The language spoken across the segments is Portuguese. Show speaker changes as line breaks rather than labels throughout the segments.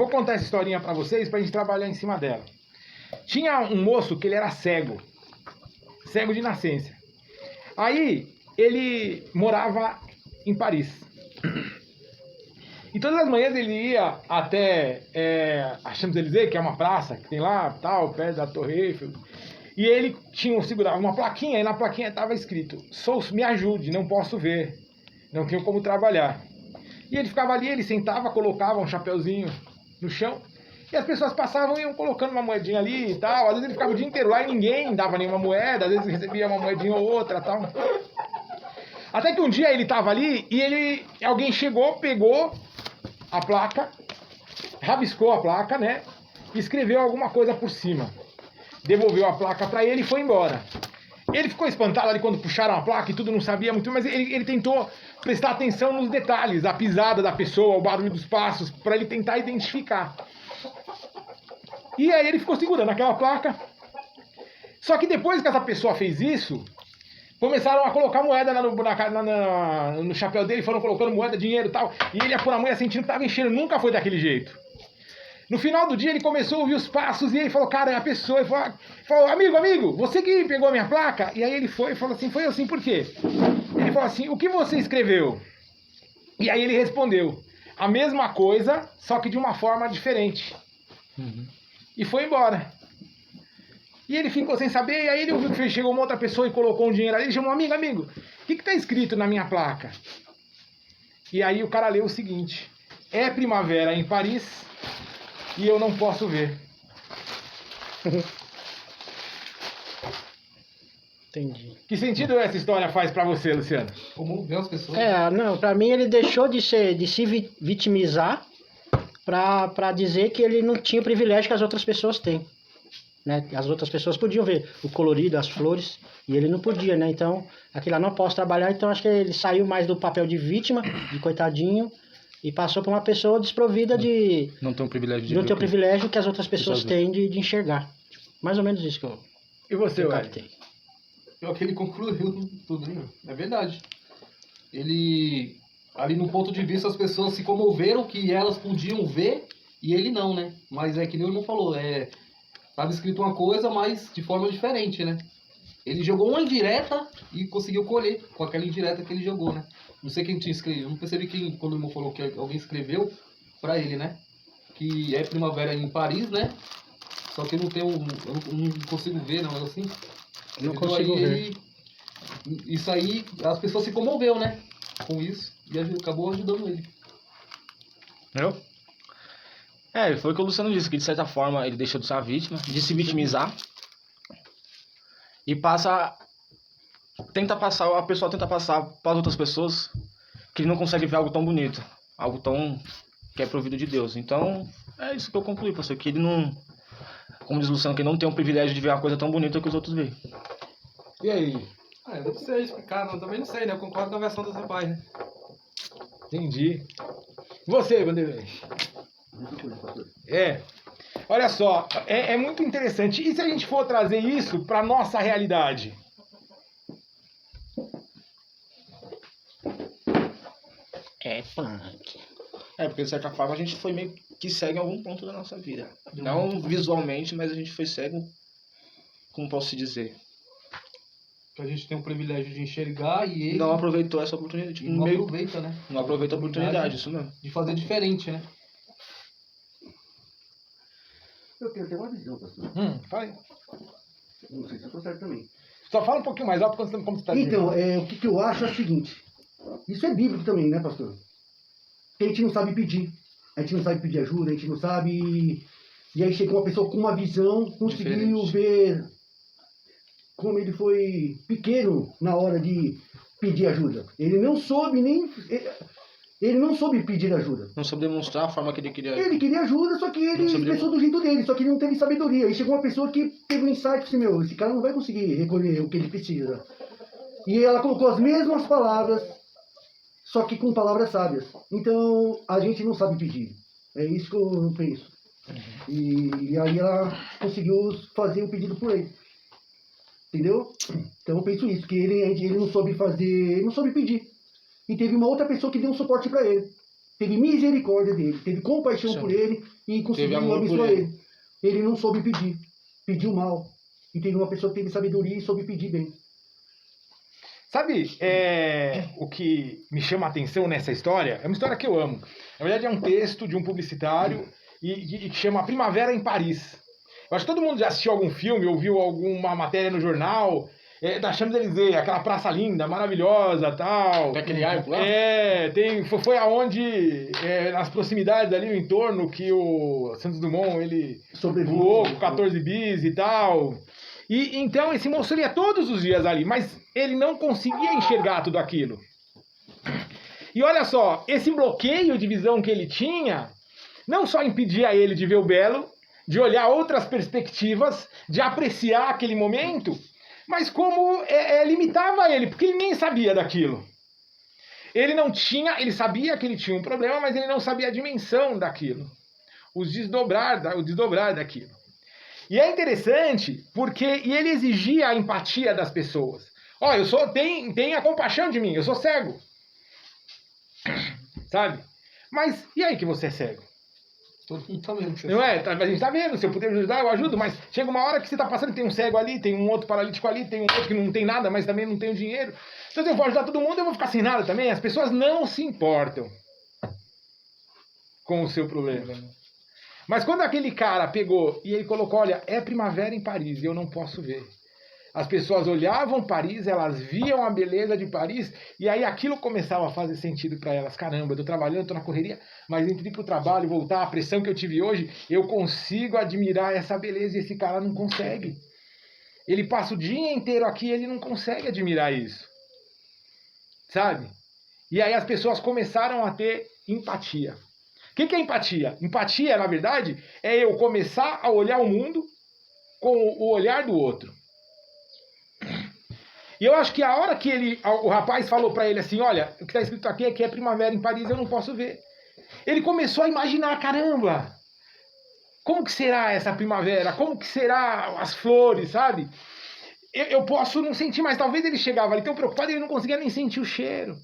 vou contar essa historinha pra vocês, pra gente trabalhar em cima dela. Tinha um moço que ele era cego de nascença. Aí, ele morava em Paris. E todas as manhãs ele ia até a Champs-Élysées, que é uma praça que tem lá, tal, perto da Torre Eiffel. E ele segurava uma plaquinha, e na plaquinha estava escrito: me ajude, não posso ver, não tenho como trabalhar. E ele ficava ali, ele sentava, colocava um chapeuzinho no chão, e as pessoas passavam e iam colocando uma moedinha ali e tal. Às vezes ele ficava o dia inteiro lá e ninguém dava nenhuma moeda, às vezes recebia uma moedinha ou outra tal. Até que um dia ele estava ali e alguém chegou, pegou a placa, rabiscou a placa, né? E escreveu alguma coisa por cima. Devolveu a placa para ele e foi embora. Ele ficou espantado ali quando puxaram a placa e tudo, não sabia muito, mas ele tentou prestar atenção nos detalhes, a pisada da pessoa, o barulho dos passos, para ele tentar identificar. E aí ele ficou segurando aquela placa. Só que depois que essa pessoa fez isso, começaram a colocar moeda no chapéu dele, foram colocando moeda, dinheiro e tal, e ele ia pôr a mão sentindo que estava enchendo, nunca foi daquele jeito. No final do dia ele começou a ouvir os passos e ele falou: cara, é a pessoa. Ele falou: amigo, você que pegou a minha placa? E aí ele foi e falou assim: foi assim, por quê? Ele falou assim: o que você escreveu? E aí ele respondeu: a mesma coisa, só que de uma forma diferente. E foi embora. E ele ficou sem saber, e aí ele ouviu que chegou uma outra pessoa e colocou um dinheiro ali, ele chamou: amigo, o que está escrito na minha placa? E aí o cara leu o seguinte: é primavera em Paris e eu não posso ver.
Entendi.
Que sentido essa história faz pra você, Luciano?
Comover as pessoas.
Não, pra mim ele deixou de se vitimizar pra dizer que ele não tinha o privilégio que as outras pessoas têm. Né? As outras pessoas podiam ver o colorido, as flores, e ele não podia, né? Então, aquilo lá, não posso trabalhar, então acho que ele saiu mais do papel de vítima, de coitadinho, e passou para uma pessoa desprovida de...
Não tem o privilégio de
não
ver
ter o
o que-
privilégio que as outras pessoas têm de enxergar. Mais ou menos isso que eu
E você, Ué?
captei.
Pior que ele concluiu tudo, né? É verdade. Ele, ali no ponto de vista, as pessoas se comoveram que elas podiam ver e ele não, né? Mas é que nem o irmão falou, tava escrito uma coisa, mas de forma diferente, né? Ele jogou uma indireta e conseguiu colher com aquela indireta que ele jogou, né? Não sei quem tinha escrito, eu não percebi quando o irmão falou que alguém escreveu pra ele, né? Que é primavera em Paris, né? Só que eu não consigo ver, não, assim.
Não
Então,
consigo
aí,
ver.
isso aí, as pessoas se comoveu, né? Com isso, e acabou ajudando ele.
Entendeu? Foi o que o Luciano disse, que de certa forma ele deixou de ser uma vítima, de se vitimizar. E a pessoa tenta passar para as outras pessoas que ele não consegue ver algo tão bonito, algo tão que é provido de Deus. Então, é isso que eu concluí, pastor, que ele não, como diz o Luciano, que ele não tem o privilégio de ver uma coisa tão bonita que os outros veem.
E aí?
Eu não sei explicar, não, também não sei, né? Eu concordo com a versão do rapaz, né?
Entendi. Você, Vanderlei? Olha só, é muito interessante. E se a gente for trazer isso para nossa realidade?
É punk.
Porque de certa forma a gente foi meio que cego em algum ponto da nossa vida. Não visualmente, mas a gente foi cego, como posso dizer.
Que a gente tem o privilégio de enxergar e ele
Não aproveitou essa oportunidade.
não aproveita, né?
Não aproveita a oportunidade, isso mesmo.
De fazer diferente, né?
Eu tenho até uma visão, pastor.
Fala aí.
Não sei se eu estou certo também.
Só fala um pouquinho mais alto como você está dizendo.
Então, o que eu acho é o seguinte. Isso é bíblico também, né, pastor? Que a gente não sabe pedir. A gente não sabe pedir ajuda, a gente não sabe... E aí chega uma pessoa com uma visão, conseguiu ver como ele foi pequeno na hora de pedir ajuda. Ele não soube nem... Ele não soube pedir ajuda.
Não soube demonstrar a forma que ele queria.
Ele queria ajuda, só que ele expressou do jeito dele, só que ele não teve sabedoria. Aí chegou uma pessoa que teve um insight, assim, esse cara não vai conseguir recolher o que ele precisa. E ela colocou as mesmas palavras, só que com palavras sábias. Então, a gente não sabe pedir. É isso que eu penso. E aí ela conseguiu fazer o pedido por ele. Entendeu? Então eu penso isso, que ele não soube fazer, ele não soube pedir. E teve uma outra pessoa que deu um suporte para ele. teve misericórdia dele, teve compaixão
Sim.
por ele e conseguiu
amor por
abençoar
ele.
ele. Ele não soube pedir, pediu mal. E teve uma pessoa que teve sabedoria e soube pedir bem.
Sabe, o que me chama a atenção nessa história? É uma história que eu amo. Na verdade, é um texto de um publicitário e que chama Primavera em Paris. Eu acho que todo mundo já assistiu algum filme, ouviu alguma matéria no jornal da Champs-Élysées, aquela praça linda, maravilhosa, tal.
Tem aquele arco lá?
Foi aonde, nas proximidades ali, no entorno, que o Santos Dumont, ele
Sobreviveu.
voou com 14 bis e tal. E então esse moço ele ia todos os dias ali, mas ele não conseguia enxergar tudo aquilo. E olha só, esse bloqueio de visão que ele tinha não só impedia ele de ver o belo, de olhar outras perspectivas, de apreciar aquele momento, mas como limitava ele, porque ele nem sabia daquilo. Ele sabia que ele tinha um problema, mas ele não sabia a dimensão daquilo, o desdobrar daquilo. E é interessante porque ele exigia a empatia das pessoas. Ó, tenha compaixão de mim, eu sou cego. Sabe? Mas e aí que você é cego?
Todo mundo tá vendo.
Não é? A gente tá vendo, se eu puder ajudar, eu ajudo, mas chega uma hora que você tá passando, tem um cego ali, tem um outro paralítico ali, tem um outro que não tem nada, mas também não tem o dinheiro. Então se eu for ajudar todo mundo, eu vou ficar sem nada também. As pessoas não se importam com o seu problema. Mas quando aquele cara pegou e ele colocou, olha, é primavera em Paris e eu não posso ver. As pessoas olhavam Paris, elas viam a beleza de Paris e aí aquilo começava a fazer sentido para elas. Caramba, eu tô trabalhando, tô na correria, mas entre ir pro trabalho e voltar, a pressão que eu tive hoje, eu consigo admirar essa beleza e esse cara não consegue. Ele passa o dia inteiro aqui e ele não consegue admirar isso. Sabe? E aí as pessoas começaram a ter empatia. O que é empatia? Empatia, na verdade, é eu começar a olhar o mundo com o olhar do outro. E eu acho que a hora que o rapaz falou para ele assim, olha, o que está escrito aqui é que é primavera em Paris, eu não posso ver. Ele começou a imaginar, caramba, como que será essa primavera? Como que será as flores, sabe? Eu posso não sentir, mas talvez ele chegava ali tão preocupado, ele não conseguia nem sentir o cheiro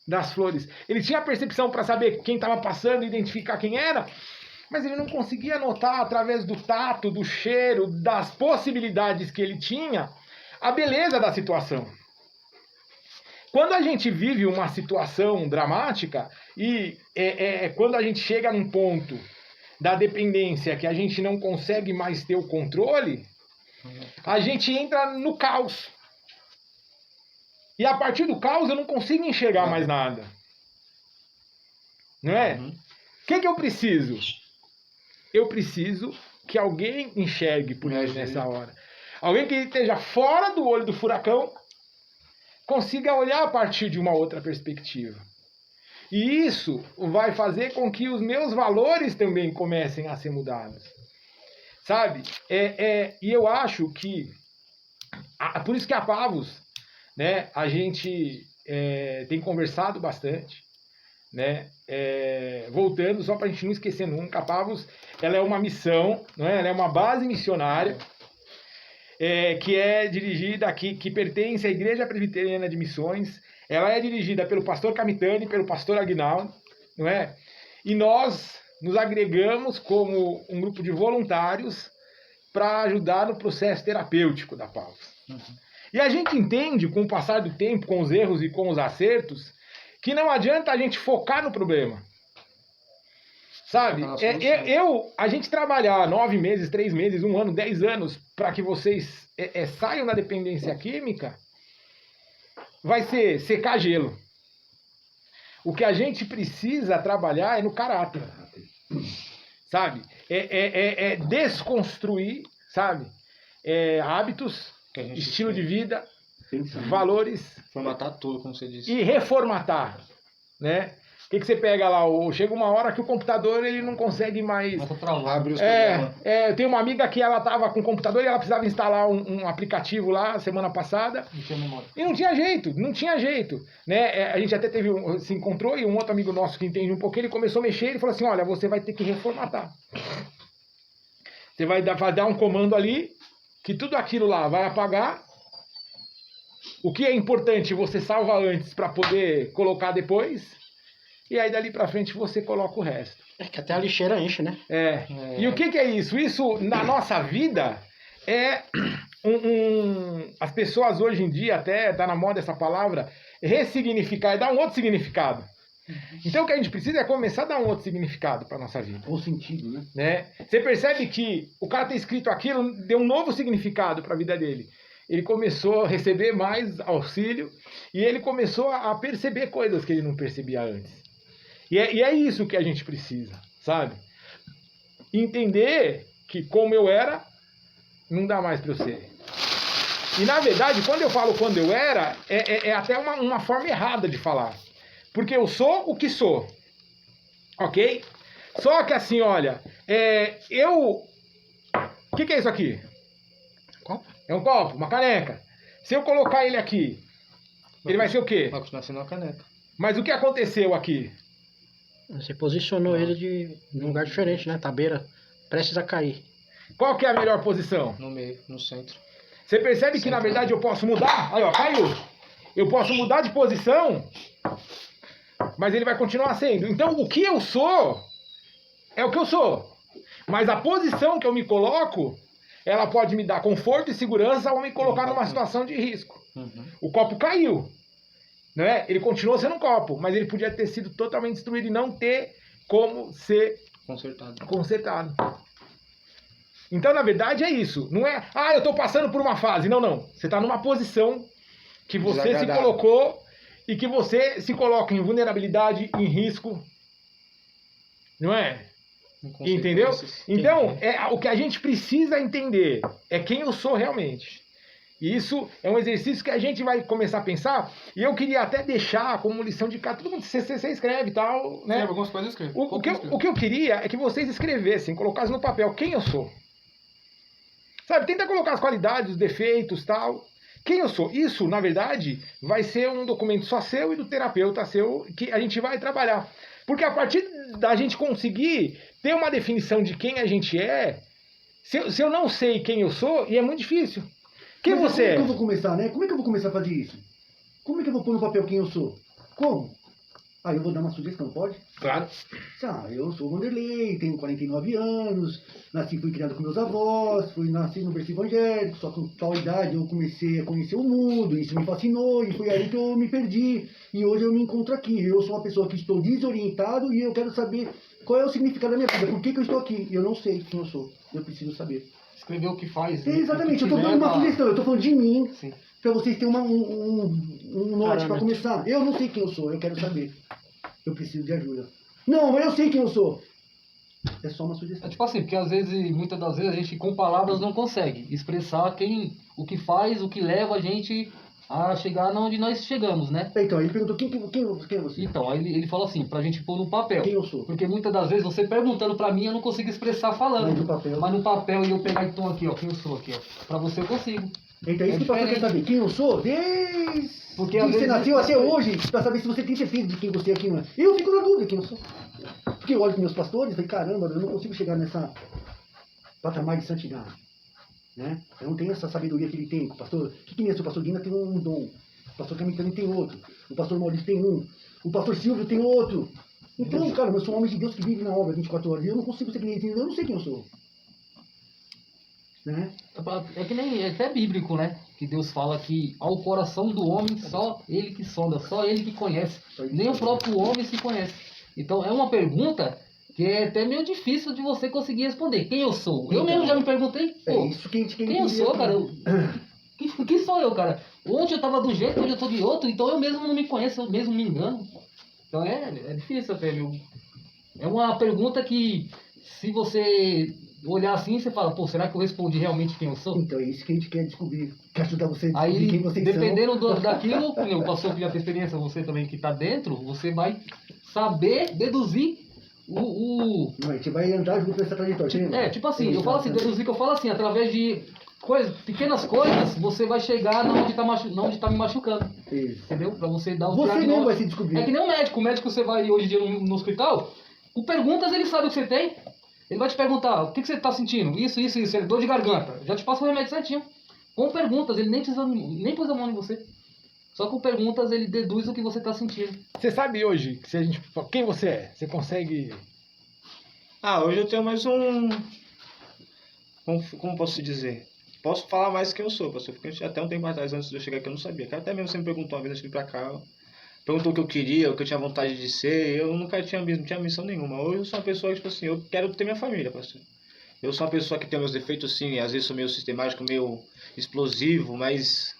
das flores. Ele tinha a percepção para saber quem estava passando, identificar quem era, mas ele não conseguia notar através do tato, do cheiro, das possibilidades que ele tinha, a beleza da situação. Quando a gente vive uma situação dramática e quando a gente chega num ponto da dependência que a gente não consegue mais ter o controle, a gente entra no caos. E a partir do caos eu não consigo enxergar mais nada. Não é? O que eu preciso? Eu preciso que alguém enxergue por mim nessa hora. Alguém que esteja fora do olho do furacão consiga olhar a partir de uma outra perspectiva. E isso vai fazer com que os meus valores também comecem a ser mudados. Sabe? E eu acho que... Por isso que a Pavos, né, a gente tem conversado bastante, né? Voltando, só para a gente não esquecer nunca, a Pavos, ela é uma missão, não é? Ela é uma base missionária, que é dirigida aqui, que pertence à Igreja Presbiteriana de Missões. Ela é dirigida pelo pastor Camitani e pelo pastor Aguinaldo, não é? E nós nos agregamos como um grupo de voluntários para ajudar no processo terapêutico da Pavos. E a gente entende, com o passar do tempo, com os erros e com os acertos, que não adianta a gente focar no problema. Sabe? A gente trabalhar 9 meses, 3 meses, 1 ano, 10 anos para que vocês saiam da dependência química, vai ser secar gelo. O que a gente precisa trabalhar é no caráter. Sabe? Desconstruir, sabe? Hábitos, estilo de vida, valores.
Formatar tudo, como você disse.
E reformatar, né? O que você pega lá? Chega uma hora que o computador ele não consegue mais...
Abre os programas.
Eu tenho uma amiga que ela estava com o computador e ela precisava instalar um aplicativo lá semana passada.
Não tinha memória.
E não tinha jeito. Né? A gente até se encontrou e um outro amigo nosso que entende um pouquinho, ele começou a mexer e falou assim, olha, você vai ter que reformatar. Você vai dar um comando ali, que tudo aquilo lá vai apagar. O que é importante você salva antes para poder colocar depois. e aí dali pra frente você coloca o resto.
É que até a lixeira enche, né?
E o que é isso? Isso, na nossa vida, é as pessoas hoje em dia, até tá na moda essa palavra, ressignificar, é dar um outro significado. Então o que a gente precisa é começar a dar um outro significado para nossa vida.
Ou sentido, né?
Né? Você percebe que o cara ter escrito aquilo deu um novo significado para a vida dele. Ele começou a receber mais auxílio e ele começou a perceber coisas que ele não percebia antes. E é isso que a gente precisa, sabe? Entender que como eu era, não dá mais para eu ser. E na verdade, quando eu falo quando eu era, é até uma forma errada de falar. Porque eu sou o que sou. Ok? Só que assim, olha, o que é isso aqui?
Copo?
É um copo, uma caneca. Se eu colocar ele aqui, ele vai ser o quê?
Vai continuar sendo uma caneca.
Mas o que aconteceu aqui?
Você posicionou ele num lugar diferente, né? Tá à beira, prestes a cair.
Qual que é a melhor posição?
No meio, no centro.
Você percebe que na verdade eu posso mudar? Aí ó, caiu. Eu posso mudar de posição, mas ele vai continuar sendo. Então o que eu sou é o que eu sou. Mas a posição que eu me coloco, ela pode me dar conforto e segurança ou me colocar numa situação de risco. O copo caiu, né? Ele continuou sendo um copo, mas ele podia ter sido totalmente destruído e não ter como ser consertado. Então, na verdade, é isso. Não é, eu estou passando por uma fase. Não, não. Você está numa posição que você se colocou e que você se coloca em vulnerabilidade, em risco. Não é? Entendeu? Então, o que a gente precisa entender é quem eu sou realmente. E isso é um exercício que a gente vai começar a pensar. E eu queria até deixar como lição de casa. Todo mundo, você escreve e tal, né?
Escreve, algumas coisas eu escrevo.
O que eu queria é que vocês escrevessem, colocassem no papel quem eu sou. Sabe, tenta colocar as qualidades, os defeitos, tal. Quem eu sou? Isso, na verdade, vai ser um documento só seu e do terapeuta seu que a gente vai trabalhar. Porque a partir da gente conseguir ter uma definição de quem a gente é, se eu não sei quem eu sou, e é muito difícil. Quem
Mas
você é?
Como é que eu vou começar, né? Como é que eu vou começar a fazer isso? Como é que eu vou pôr no papel quem eu sou? Como? Eu vou dar uma sugestão, pode?
Claro.
Eu sou o Wanderlei, tenho 49 anos, nasci e fui criado com meus avós, nasci no berço evangélico, só com tal idade eu comecei a conhecer o mundo, isso me fascinou e foi aí que eu me perdi. E hoje eu me encontro aqui. Eu sou uma pessoa que estou desorientado e eu quero saber qual é o significado da minha vida, por que eu estou aqui. Eu não sei quem eu sou, eu preciso saber.
Escrever o que faz.
Exatamente, eu estou dando uma sugestão, eu estou falando de mim, para vocês terem um norte para começar. Eu não sei quem eu sou, eu quero saber. Eu preciso de ajuda. Não, eu sei quem eu sou. É só uma sugestão.
É tipo assim, porque às vezes, muitas das vezes, a gente com palavras não consegue expressar o que faz, o que leva a gente a chegar onde nós chegamos, né?
Então, ele perguntou quem é você?
Então, aí ele falou assim, pra gente pôr no papel.
Quem eu sou?
Porque muitas das vezes, você perguntando pra mim, eu não consigo expressar falando. Mas no papel, e eu pegar então aqui, ó, quem eu sou aqui, ó. Pra você eu consigo.
Então, isso que o pastor quer saber. Quem eu sou? Desde
porque
que você nasceu até hoje, pra saber se você tem certeza de quem você é, quem não é. Eu fico na dúvida quem eu sou. Porque eu olho para meus pastores e falei, caramba, eu não consigo chegar nessa patamar de santidade. Né? Eu não tenho essa sabedoria que ele tem. O pastor, que é? O pastor Guina tem um dom. O pastor Camilo também tem outro. O pastor Maurício tem um. O pastor Silvio tem outro. Então, cara, eu sou um homem de Deus que vive na obra 24 horas. E eu não consigo ser que nem ele. Eu não sei quem eu sou. Né?
É que nem, é até bíblico, né? Que Deus fala que ao coração do homem só ele que sonda, só ele que conhece. Nem o próprio homem se conhece. Então é uma pergunta que é até meio difícil de você conseguir responder. Quem eu sou? Eu mesmo já me perguntei, pô,
é isso que a gente
quem eu sou, cara? Quem sou eu, cara? Ontem eu tava do jeito, hoje eu tô de outro, então eu mesmo não me conheço, eu mesmo me engano. Então é difícil até, viu? É uma pergunta que, se você olhar assim, você fala, pô, será que eu respondi realmente quem eu sou?
Então é isso que a gente quer descobrir. Quer ajudar você a
aí,
descobrir quem vocês
dependendo daquilo, o pastor que já tem experiência, você também que tá dentro, você vai saber deduzir
A gente vai andar junto nessa trajetória.
Tipo assim, eu falo assim, deduzir que eu falo assim, através de pequenas coisas, você vai chegar onde tá me machucando.
Isso.
Entendeu? Pra você dar o
Você mesmo vai se descobrir.
É que nem o médico. O médico, você vai hoje em dia no hospital, com perguntas ele sabe o que você tem. Ele vai te perguntar, o que você tá sentindo? Isso. Ele dor de garganta. Já te passa o remédio certinho. Com perguntas, ele nem pôs a mão em você. Só com perguntas ele deduz o que você tá sentindo.
Você sabe hoje, se a gente, quem você é? Você consegue...
Hoje eu tenho mais um... Como posso dizer? Posso falar mais quem eu sou, pastor. Porque até um tempo atrás, antes de eu chegar aqui, eu não sabia. Cara, até mesmo você me perguntou uma vez, antes de vir pra cá, perguntou o que eu queria, o que eu tinha vontade de ser. Eu nunca não tinha missão nenhuma. Hoje eu sou uma pessoa, tipo assim, eu quero ter minha família, pastor. Eu sou uma pessoa que tem meus defeitos, sim. Às vezes sou meio sistemático, meio explosivo, mas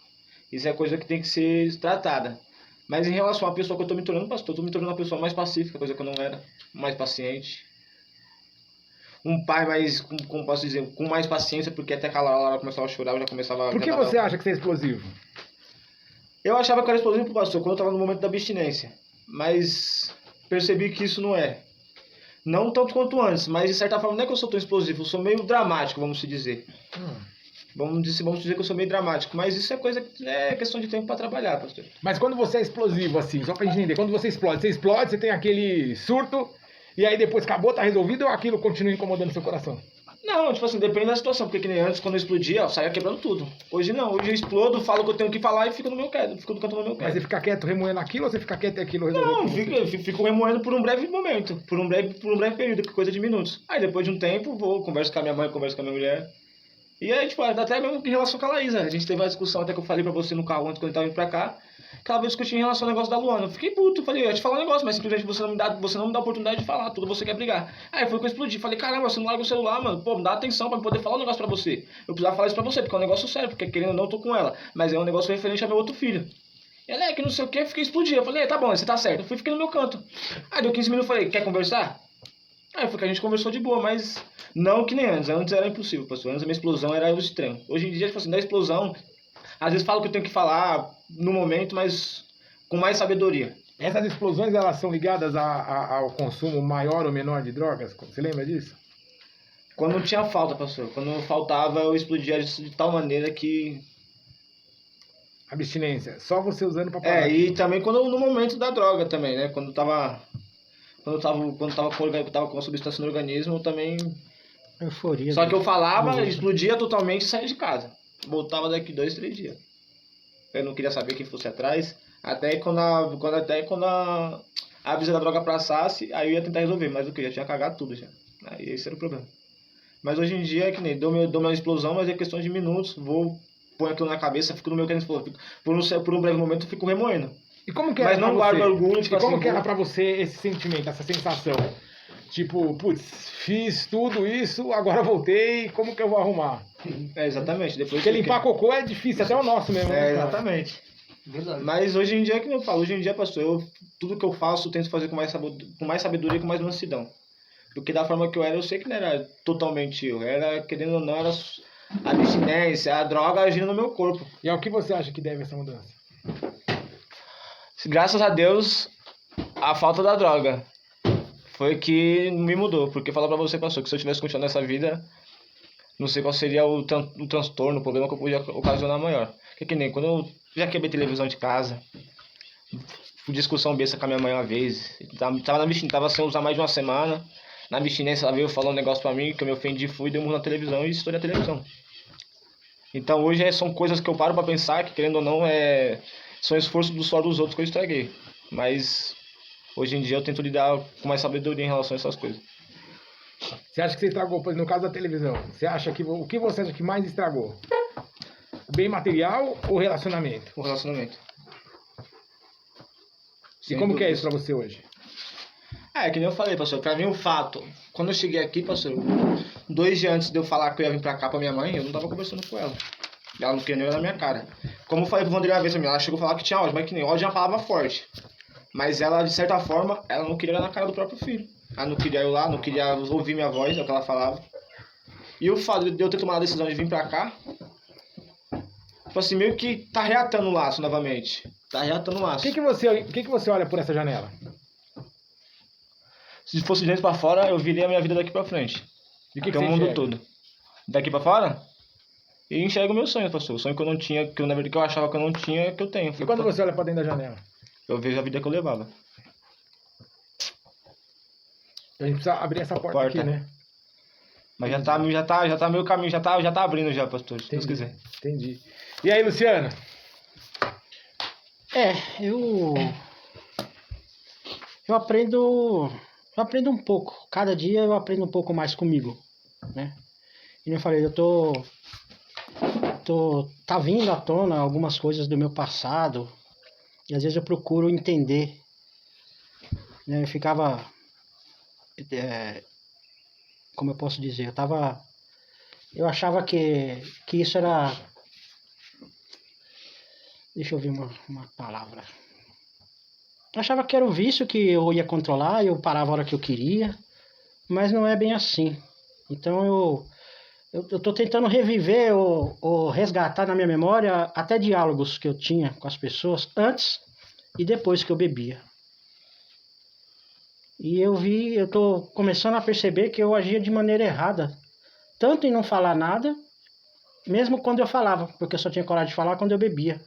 isso é coisa que tem que ser tratada. Mas em relação à pessoa que eu tô me tornando, pastor, eu tô me tornando uma pessoa mais pacífica, coisa que eu não era. Mais paciente. Um pai mais, como posso dizer, com mais paciência, porque até aquela hora ela começava a chorar, eu já começava a...
Por que você acha que você é explosivo?
Eu achava que eu era explosivo pro pastor quando eu estava no momento da abstinência, mas percebi que isso não é. Não tanto quanto antes, mas de certa forma não é que eu sou tão explosivo, eu sou meio dramático, vamos se dizer. Vamos dizer que eu sou meio dramático, mas isso é coisa que é questão de tempo para trabalhar, pastor.
Mas quando você é explosivo, assim, só pra gente entender, quando você explode, você tem aquele surto, e aí depois acabou, tá resolvido, ou aquilo continua incomodando seu coração?
Não, tipo assim, depende da situação, porque que nem antes, quando eu explodia, eu saía quebrando tudo. Hoje não, hoje eu explodo, falo o que eu tenho que falar e fico no meu quieto, fico no canto do meu
Mas
quieto.
você fica quieto remoendo aquilo, ou você fica quieto e aquilo resolveu?
Não,
com você?
fico remoendo por um breve momento, por um breve período, que coisa de minutos. Aí depois de um tempo, vou, converso com a minha mãe, converso com a minha mulher. E aí, tipo, até mesmo em relação com a Laísa, a gente teve uma discussão até que eu falei pra você no carro antes, quando eu tava indo pra cá, que ela veio discutir em relação ao negócio da Luana. Eu fiquei puto, falei, eu ia te falar um negócio, mas simplesmente você não me dá a oportunidade de falar, tudo você quer brigar. Aí foi que eu explodi, falei, caramba, você não larga o celular, mano, pô, me dá atenção pra eu poder falar um negócio pra você. Eu precisava falar isso pra você, porque é um negócio sério, porque querendo ou não, eu tô com ela, mas é um negócio referente ao meu outro filho. Ela que não sei o que, fiquei explodindo. Eu falei, tá bom, você tá certo. Eu fui fiquei no meu canto. Aí deu 15 minutos, eu falei, quer conversar? Aí foi que a gente conversou de boa, mas não que nem antes. Antes era impossível, pastor. Antes a minha explosão era o extremo. Hoje em dia, tipo assim, da explosão, às vezes falo o que eu tenho que falar no momento, mas com mais sabedoria.
Essas explosões, elas são ligadas ao consumo maior ou menor de drogas? Você lembra disso?
Quando não tinha falta, pastor. Quando faltava, eu explodia de tal maneira que...
Abstinência. Só você usando pra parar.
e também quando no momento da droga também, né? Quando tava com a substância no organismo, eu também...
Euforia.
Só que eu falava,
Nossa.
explodia totalmente e saía de casa. Voltava daqui 2, 3 dias. Eu não queria saber quem fosse atrás. Até quando a brisa da droga passasse, aí eu ia tentar resolver. Mas eu já tinha cagado tudo já. Aí esse era o problema. Mas hoje em dia é que nem dou minha explosão, mas é questão de minutos. Põe aquilo na cabeça, fico no meu querendo. Por um breve momento eu fico remoendo.
E como que era
Mas não
pra
guardo
você?
orgulho, tipo
E como
assim,
que era
vou-
pra você esse sentimento, essa sensação? Tipo, putz, fiz tudo isso, agora voltei, como que eu vou arrumar?
Exatamente. Depois
Porque limpar cocô é difícil, até o nosso mesmo, né, cara?
exatamente.
Verdade.
Mas hoje em dia, que nem eu falo, hoje em dia, pastor, tudo que eu faço, eu tento fazer com mais sabedoria e com mais mansidão. Porque da forma que eu sei que não era totalmente eu. Era, querendo ou não, era a abstinência, a droga agindo no meu corpo.
E ao que você acha que deve essa mudança?
Graças a Deus, a falta da droga foi que me mudou. Porque falar pra você, pastor, que se eu tivesse continuado nessa vida, não sei qual seria o transtorno, o problema que eu podia ocasionar maior. Porque que nem quando eu já quebrei televisão de casa, fui discussão besta com a minha mãe uma vez, tava sem usar mais de uma semana, na abstinência ela veio falar um negócio pra mim, que eu me ofendi, fui, dei um murro na televisão e estourei a televisão. Então hoje são coisas que eu paro pra pensar, que querendo ou não, são esforços do suor dos outros que eu estraguei. Mas hoje em dia eu tento lidar com mais sabedoria em relação a essas coisas.
Você acha que você estragou, por exemplo, no caso da televisão, você acha que o que você acha que mais estragou? Bem material ou relacionamento?
O relacionamento.
E
Sem
como que é
dúvidas.
isso pra você hoje?
Que nem eu falei, pastor, pra mim o fato, quando eu cheguei aqui, pastor, 2 dias antes de eu falar que eu ia vir pra cá pra minha mãe, eu não tava conversando com ela. Ela não queria nem olhar na minha cara. Como eu falei pro Vanderlei uma vez, ela chegou a falar que tinha ódio, mas que nem ódio é uma palavra forte. Mas ela, de certa forma, ela não queria olhar na cara do próprio filho. Ela não queria eu lá, não queria ouvir minha voz, é o que ela falava. E o fato de eu ter tomado a decisão de vir pra cá, tipo assim, meio que tá reatando o laço novamente. Tá reatando o
O
laço.
que que você olha por essa janela?
Se fosse de dentro pra fora, eu viria a minha vida daqui pra frente.
E o que
Que é o
você
mundo
enxerga?
todo. Daqui pra fora, eu enxergo o meu sonho, pastor. O sonho que eu não tinha, que eu, na verdade que eu achava que eu não tinha, que eu tenho.
E quando você olha pra dentro da janela?
Eu vejo a vida que eu levava.
A gente precisa abrir essa porta
Porta.
aqui, né?
Mas já tá meio caminho, já tá abrindo já, pastor, se Deus quiser.
Entendi. E aí, Luciano?
É, eu aprendo um pouco. Cada dia eu aprendo um pouco mais comigo, né? E como eu falei, tá vindo à tona algumas coisas do meu passado e às vezes eu procuro entender, né? Eu ficava, como eu posso dizer, eu achava que isso era, deixa eu ver uma palavra. Eu achava que era o vício que eu ia controlar, eu parava a hora que eu queria, mas não é bem assim. Então eu tô tentando reviver ou resgatar na minha memória até diálogos que eu tinha com as pessoas antes e depois que eu bebia. E eu tô começando a perceber que eu agia de maneira errada, tanto em não falar nada, mesmo quando eu falava, porque eu só tinha coragem de falar quando eu bebia.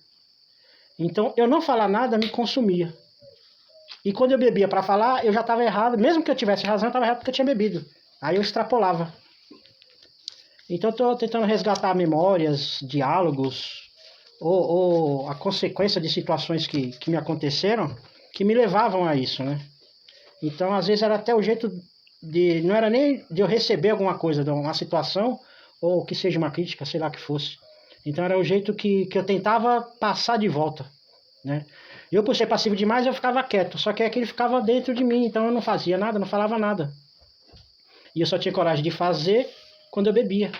Então eu não falar nada me consumia. E quando eu bebia para falar, eu já estava errado, mesmo que eu tivesse razão, eu estava errado porque eu tinha bebido. Aí eu extrapolava. Então eu estou tentando resgatar memórias, diálogos, ou a consequência de situações que me aconteceram, que me levavam a isso, né? Então, às vezes, era até o jeito de... Não era nem de eu receber alguma coisa, de uma situação, ou que seja uma crítica, sei lá que fosse. Então, era o jeito que eu tentava passar de volta, né? Eu, por ser passivo demais, eu ficava quieto. Só que aquele ficava dentro de mim, então eu não fazia nada, não falava nada. E eu só tinha coragem de fazer quando eu bebia.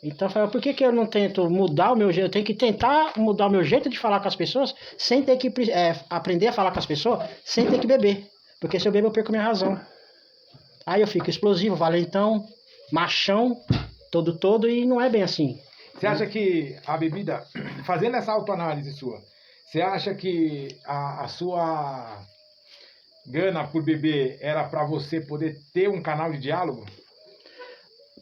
Então eu falei, por que eu não tento mudar o meu jeito? Eu tenho que tentar mudar o meu jeito de falar com as pessoas sem ter que aprender a falar com as pessoas sem ter que beber. Porque se eu bebo eu perco minha razão. Aí eu fico explosivo, valentão, machão, todo e não é bem assim.
Você acha que a bebida, fazendo essa autoanálise sua, você acha que a sua gana por beber era para você poder ter um canal de diálogo?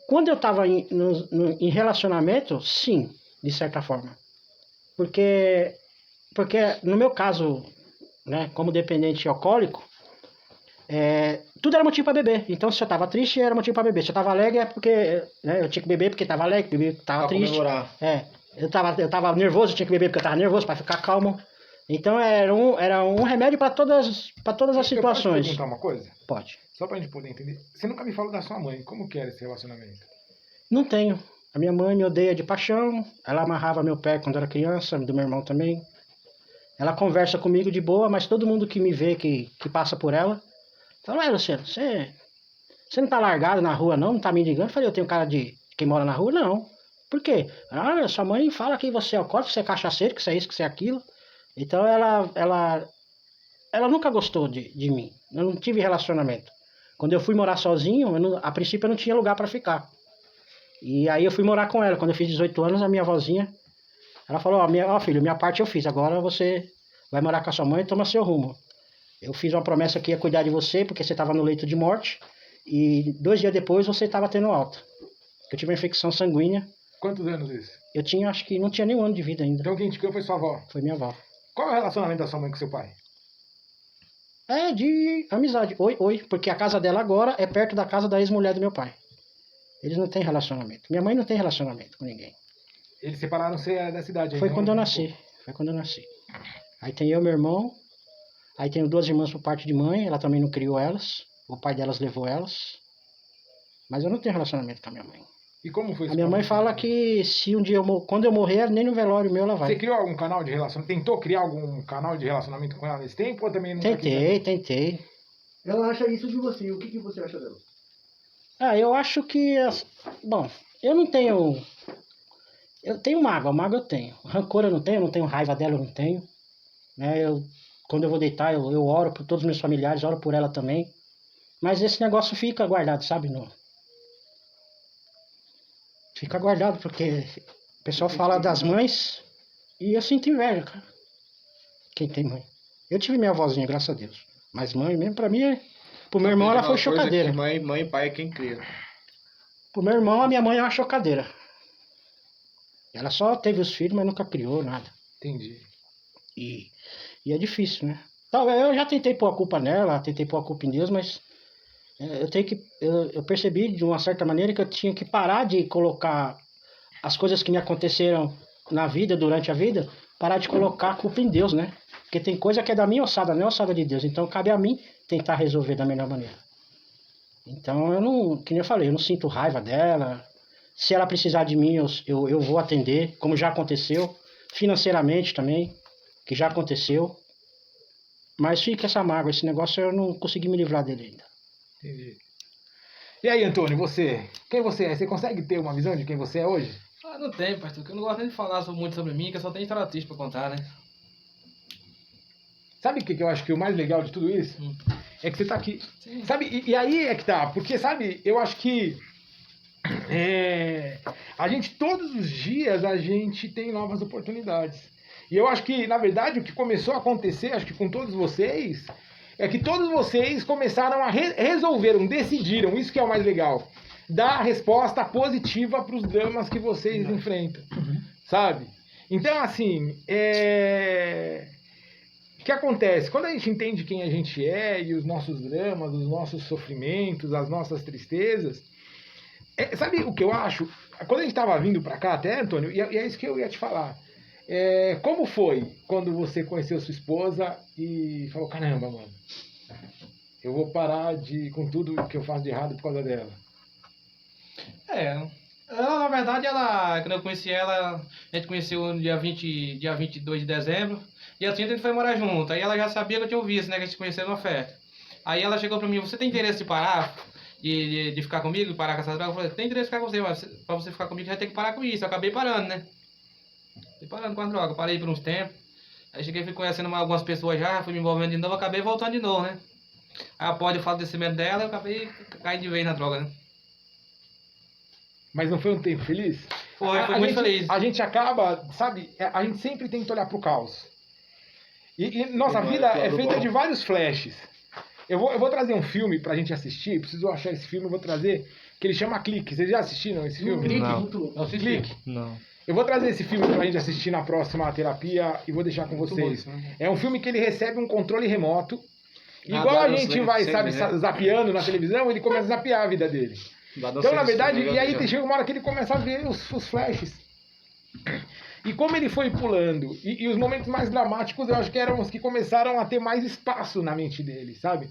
Quando eu estava em relacionamento, sim, de certa forma. Porque no meu caso, né, como dependente alcoólico, tudo era motivo para beber. Então, se eu estava triste, era motivo para beber. Se eu estava alegre, é porque, né, eu tinha que beber porque estava alegre, beber porque estava triste.
Comemorar.
Eu tava nervoso, eu tinha que beber porque eu estava nervoso, para ficar calmo. Então, era um remédio para todas as situações.
Eu posso perguntar uma coisa?
Pode.
Só pra gente poder entender. Você nunca me falou da sua mãe. Como que era esse relacionamento?
Não tenho. A minha mãe me odeia de paixão. Ela amarrava meu pé quando eu era criança, do meu irmão também. Ela conversa comigo de boa, mas todo mundo que me vê, que passa por ela, fala, Luciano, você não tá largado na rua não? Não tá me ligando? Eu falei, eu tenho cara de quem mora na rua? Não. Por quê? Sua mãe fala que você é alcoólico, que você é cachaceiro, que você é isso, que você é aquilo. Então ela nunca gostou de mim. Eu não tive relacionamento. Quando eu fui morar sozinho, a princípio eu não tinha lugar para ficar. E aí eu fui morar com ela. Quando eu fiz 18 anos, a minha avózinha, ela falou, ó filho, minha parte eu fiz, agora você vai morar com a sua mãe e toma seu rumo. Eu fiz uma promessa que ia cuidar de você, porque você estava no leito de morte, e 2 dias depois você estava tendo alta. Eu tive uma infecção sanguínea.
Quantos anos isso?
Eu tinha, acho que não tinha nem 1 ano de vida ainda.
Então quem te criou foi sua avó.
Foi minha avó.
Qual é o relacionamento da sua mãe com seu pai?
É de amizade. Oi, porque a casa dela agora é perto da casa da ex-mulher do meu pai. Eles não têm relacionamento. Minha mãe não tem relacionamento com ninguém.
Eles separaram-se da cidade.
Foi quando eu nasci. Foi quando eu nasci. Aí tem eu e meu irmão. Aí tenho 2 irmãs por parte de mãe. Ela também não criou elas. O pai delas levou elas. Mas eu não tenho relacionamento com a minha mãe.
E como foi isso?
A minha mãe fala que se um dia quando eu morrer, nem no velório meu ela vai.
Você criou algum canal de relacionamento? Tentou criar algum canal de relacionamento com ela nesse tempo ou também nunca
Tentei.
Ela acha isso de você. O que você acha dela?
Eu acho que... Bom, eu não tenho... Eu tenho mágoa eu tenho. Rancor eu não tenho raiva dela eu não tenho. Né? Quando eu vou deitar, eu oro por todos os meus familiares, oro por ela também. Mas esse negócio fica guardado, sabe? Fica guardado, porque o pessoal fala das mães e eu sinto inveja, cara. Quem tem mãe? Eu tive minha avózinha, graças a Deus. Mas mãe mesmo, pra mim, pro meu irmão ela foi chocadeira.
Mãe e pai é quem cria.
Pro meu irmão, a minha mãe é uma chocadeira. Ela só teve os filhos, mas nunca criou nada.
Entendi.
E é difícil, né? Eu já tentei pôr a culpa nela, tentei pôr a culpa em Deus, mas eu percebi de uma certa maneira que eu tinha que parar de colocar as coisas que me aconteceram na vida, durante a vida, parar de colocar a culpa em Deus, né? Porque tem coisa que é da minha ossada, não é ossada de Deus. Então cabe a mim tentar resolver da melhor maneira. Então eu não, que nem eu falei, eu não sinto raiva dela. Se ela precisar de mim, eu vou atender, como já aconteceu. Financeiramente também, que já aconteceu. Mas fica essa mágoa, esse negócio eu não consegui me livrar dele ainda.
Entendi. E aí, Antônio, você? Quem você é? Você consegue ter uma visão de quem você é hoje?
Ah, não tem, pastor, porque eu não gosto nem de falar muito sobre mim, que eu só tenho história triste pra contar, né?
Sabe o que eu acho que o mais legal de tudo isso? É que você tá aqui.
Sim.
Sabe, e aí é que tá, porque, sabe, eu acho que a gente, todos os dias, a gente tem novas oportunidades. E eu acho que, na verdade, o que começou a acontecer, acho que com todos vocês, é que todos vocês começaram a resolveram, decidiram, isso que é o mais legal, dar a resposta positiva para os dramas que vocês enfrentam, sabe? Então, assim, o que acontece? Quando a gente entende quem a gente é e os nossos dramas, os nossos sofrimentos, as nossas tristezas, sabe o que eu acho? Quando a gente estava vindo para cá até, Antônio, e é isso que eu ia te falar, como foi quando você conheceu sua esposa e falou, caramba, mano, eu vou parar com tudo que eu faço de errado por causa dela?
Ela, na verdade, quando eu conheci ela, a gente conheceu no dia 22 de dezembro, e assim a gente foi morar junto. Aí ela já sabia que eu tinha ouvido, né, que a gente se conheceu numa festa. Aí ela chegou pra mim, você tem interesse de parar, de ficar comigo, de parar com essas drogas? Eu falei, tem interesse de ficar com você, mas pra você ficar comigo, já tem que parar com isso. Eu acabei parando, né? Fui parando com as drogas, parei por uns tempos. Aí cheguei, fui conhecendo algumas pessoas já, fui me envolvendo de novo, acabei voltando de novo, né? Aí após o falecimento dela, eu acabei caindo de vez na droga, né?
Mas não foi um tempo feliz?
Foi muito feliz.
A gente acaba, sabe, a gente sempre tem que olhar pro caos. E nossa vida é feita de vários flashes. Eu vou trazer um filme pra gente assistir, preciso achar esse filme, eu vou trazer, que ele chama Clique. Vocês já assistiram esse filme?
Não.
Clique.
Não.
Eu vou trazer esse filme pra gente assistir na próxima terapia e vou deixar com vocês. É um filme que ele recebe um controle remoto. Igual a gente vai, sabe, zapeando na televisão, ele começa a zapear a vida dele. Então, na verdade, e aí chega uma hora que ele começa a ver os flashes. E como ele foi pulando, e os momentos mais dramáticos, eu acho que eram os que começaram a ter mais espaço na mente dele, sabe?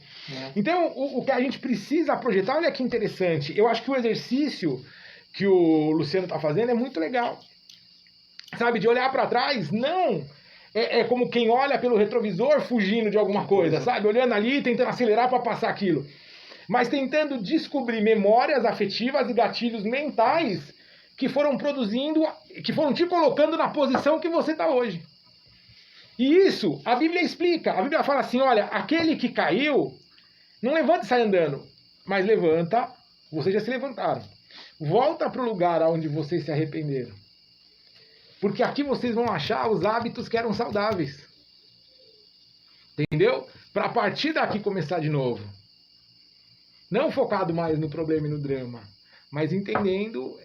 Então, o que a gente precisa projetar, olha que interessante, eu acho que o exercício que o Luciano está fazendo é muito legal. Sabe, de olhar para trás, não é como quem olha pelo retrovisor fugindo de alguma coisa, sabe? Olhando ali, tentando acelerar para passar aquilo. Mas tentando descobrir memórias afetivas e gatilhos mentais que foram produzindo, que foram te colocando na posição que você está hoje. E isso, a Bíblia explica. A Bíblia fala assim, olha, aquele que caiu, não levanta e sai andando, mas levanta, vocês já se levantaram. Volta para o lugar onde vocês se arrependeram. Porque aqui vocês vão achar os hábitos que eram saudáveis. Entendeu? Para a partir daqui começar de novo. Não focado mais no problema e no drama, mas entendendo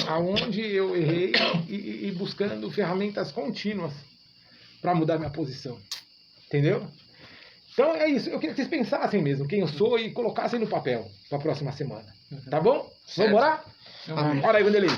aonde eu errei e buscando ferramentas contínuas para mudar minha posição. Entendeu? Então é isso. Eu queria que vocês pensassem mesmo quem eu sou e colocassem no papel para a próxima semana. Tá bom? Vamos orar? Ora aí, Wanderlei.